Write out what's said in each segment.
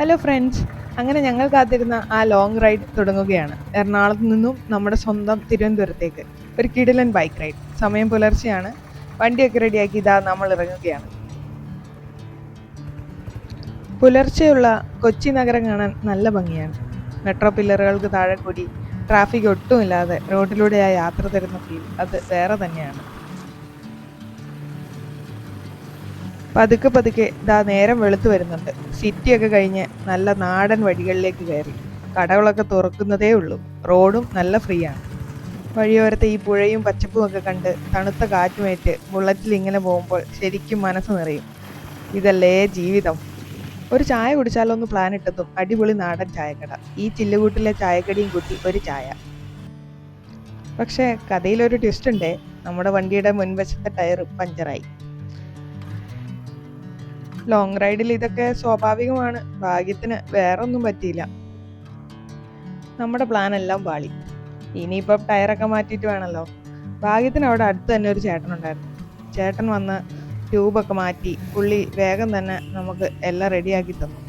Hello friends, അങ്ങനെ ഞങ്ങൾ കാത്തിരുന്ന ആ ലോങ് റൈഡ് തുടങ്ങുകയാണ്. എറണാകുളത്ത് നിന്നും നമ്മുടെ സ്വന്തം തിരുവനന്തപുരത്തേക്ക് ഒരു കിടിലൻ ബൈക്ക് റൈഡ്. സമയം പുലർച്ചെയാണ്. വണ്ടിയൊക്കെ റെഡിയാക്കി ഇതാ നമ്മൾ ഇറങ്ങുകയാണ്. പുലർച്ചെയുള്ള കൊച്ചി നഗരം കാണാൻ നല്ല ഭംഗിയാണ്. മെട്രോ പില്ലറുകൾക്ക് താഴെ കൂടി ട്രാഫിക് ഒട്ടുമില്ലാതെ റോഡിലൂടെ ആ യാത്ര തരുന്ന ഫീൽ അത് വേറെ തന്നെയാണ്. പതുക്കെ പതുക്കെ ഇതാ നേരം വെളുത്തു വരുന്നുണ്ട്. സിറ്റിയൊക്കെ കഴിഞ്ഞ് നല്ല നാടൻ വഴികളിലേക്ക് കയറി. കടകളൊക്കെ തുറക്കുന്നതേ ഉള്ളൂ. റോഡും നല്ല ഫ്രീ ആണ്. വഴിയോരത്തെ ഈ പുഴയും പച്ചപ്പും ഒക്കെ കണ്ട് തണുത്ത കാറ്റുമേറ്റ് ബുള്ളറ്റിൽ ഇങ്ങനെ പോകുമ്പോൾ ശരിക്കും മനസ്സ് നിറയും. ഇതല്ലേ ജീവിതം. ഒരു ചായ കുടിച്ചാലൊന്ന് പ്ലാൻ ഇട്ടതും അടിപൊളി നാടൻ ചായക്കട. ഈ ചില്ലുകൂട്ടിലെ ചായക്കടിയും കൂട്ടി ഒരു ചായ. പക്ഷേ കഥയിലൊരു ട്വിസ്റ്റ് ഉണ്ടേ. നമ്മുടെ വണ്ടിയുടെ മുൻവശത്തെ ടയർ പഞ്ചറായി. ലോങ് റൈഡിൽ ഇതൊക്കെ സ്വാഭാവികമാണ്. ഭാഗ്യത്തിന് വേറൊന്നും പറ്റിയില്ല. നമ്മുടെ പ്ലാൻ എല്ലാം പാളി. ഇനിയിപ്പം ടയറൊക്കെ മാറ്റിയിട്ട് വേണമല്ലോ. ഭാഗ്യത്തിന് അവിടെ അടുത്ത് തന്നെ ഒരു ചേട്ടൻ ഉണ്ടായിരുന്നു. ചേട്ടൻ വന്ന് ട്യൂബൊക്കെ മാറ്റി പുള്ളി വേഗം തന്നെ നമുക്ക് എല്ലാം റെഡിയാക്കി തന്നു.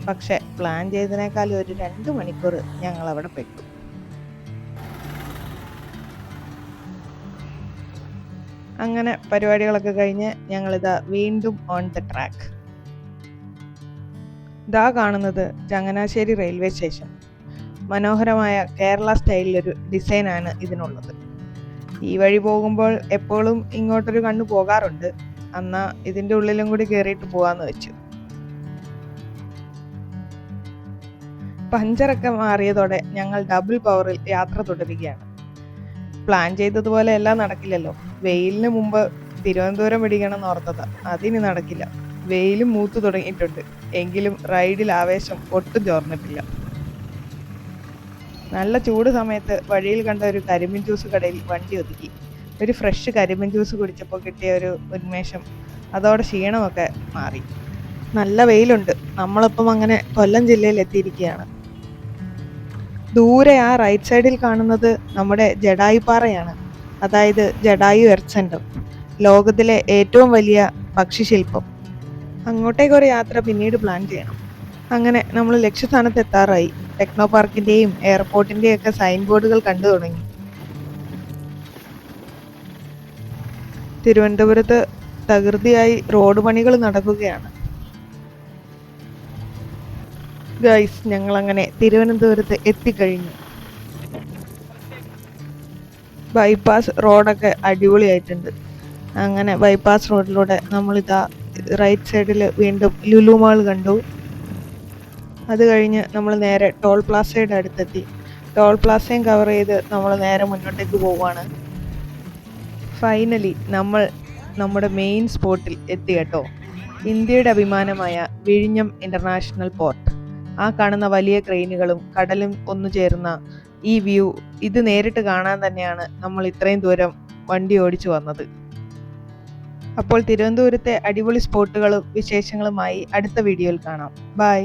പക്ഷെ പ്ലാൻ ചെയ്തതിനേക്കാൾ ഒരു 2 മണിക്കൂർ ഞങ്ങൾ അവിടെ പെട്ടു. അങ്ങനെ പരിപാടികളൊക്കെ കഴിഞ്ഞ് ഞങ്ങളിതാ വീണ്ടും ഓൺ ദ ട്രാക്ക്. ഇതാ കാണുന്നത് ചങ്ങനാശ്ശേരി റെയിൽവേ സ്റ്റേഷൻ. മനോഹരമായ കേരള സ്റ്റൈലിലൊരു ഡിസൈനാണ് ഇതിനുള്ളത്. ഈ വഴി പോകുമ്പോൾ എപ്പോഴും ഇങ്ങോട്ടൊരു കണ്ണു പോകാറുണ്ട്. എന്നാ ഇതിൻ്റെ ഉള്ളിലും കൂടി കയറിയിട്ട് പോകാമെന്ന് വെച്ചു. പഞ്ചറൊക്കെ മാറിയതോടെ ഞങ്ങൾ ഡബിൾ പവറിൽ യാത്ര തുടരുകയാണ്. പ്ലാൻ ചെയ്തതുപോലെ എല്ലാം നടക്കില്ലല്ലോ. വെയിലിന് മുമ്പ് തിരുവനന്തപുരം പിടിക്കണം ഓർത്തതാ. അതിന് നടക്കില്ല. വെയിലും മൂത്തു തുടങ്ങിയിട്ടുണ്ട്. എങ്കിലും റൈഡിൽ ആവേശം ഒട്ടും ചോർന്നിട്ടില്ല. നല്ല ചൂട് സമയത്ത് വഴിയിൽ കണ്ട ഒരു കരിമ്പിൻ ജ്യൂസ് കടയിൽ വണ്ടി ഒതുക്കി. ഒരു ഫ്രഷ് കരിമ്പിൻ ജ്യൂസ് കുടിച്ചപ്പോൾ കിട്ടിയ ഒരു ഉന്മേഷം, അതോടെ ക്ഷീണമൊക്കെ മാറി. നല്ല വെയിലുണ്ട്. നമ്മളിപ്പം അങ്ങനെ കൊല്ലം ജില്ലയിൽ എത്തിയിരിക്കുകയാണ്. ദൂരെ ആ റൈറ്റ് സൈഡിൽ കാണുന്നത് നമ്മുടെ ജഡായുപ്പാറയാണ്. അതായത് ജഡായു എർത്ത് സെന്റർ, ലോകത്തിലെ ഏറ്റവും വലിയ പക്ഷിശില്പം. അങ്ങോട്ടേക്ക് ഒരു യാത്ര പിന്നീട് പ്ലാൻ ചെയ്യണം. അങ്ങനെ നമ്മൾ ലക്ഷ്യസ്ഥാനത്ത് എത്താറായി. ടെക്നോ പാർക്കിന്റെയും എയർപോർട്ടിന്റെയും ഒക്കെ സൈൻ ബോർഡുകൾ കണ്ടു തുടങ്ങി. തിരുവനന്തപുരത്ത് തകൃതിയായി റോഡ് പണികൾ നടക്കുകയാണ്. ഗൈസ്, ഞങ്ങൾ അങ്ങനെ തിരുവനന്തപുരത്ത് എത്തിക്കഴിഞ്ഞു. ബൈപ്പാസ് റോഡൊക്കെ അടിപൊളിയായിട്ടുണ്ട്. അങ്ങനെ ബൈപ്പാസ് റോഡിലൂടെ നമ്മളിതാ റൈറ്റ് സൈഡിൽ വീണ്ടും ലുലു മാൾ കണ്ടു. അത് കഴിഞ്ഞ് നമ്മൾ നേരെ ടോൾ പ്ലാസയുടെ അടുത്തെത്തി. ടോൾ പ്ലാസയും കവർ ചെയ്ത് നമ്മൾ നേരെ മുന്നോട്ടേക്ക് പോവുകയാണ്. ഫൈനലി നമ്മൾ നമ്മുടെ മെയിൻ സ്പോട്ടിൽ എത്തി കേട്ടോ. ഇന്ത്യയുടെ അഭിമാനമായ വിഴിഞ്ഞം ഇന്റർനാഷണൽ പോർട്ട്. ആ കാണുന്ന വലിയ ക്രെയിനുകളും കടലും ഒന്നു ചേർന്ന ഈ വ്യൂ, ഇത് നേരിട്ട് കാണാൻ തന്നെയാണ് നമ്മൾ ഇത്രയും ദൂരം വണ്ടി ഓടിച്ചു വന്നത്. അപ്പോൾ തിരുവനന്തപുരത്തെ അടിപൊളി സ്പോട്ടുകളും വിശേഷങ്ങളുമായി അടുത്ത വീഡിയോയിൽ കാണാം. ബൈ.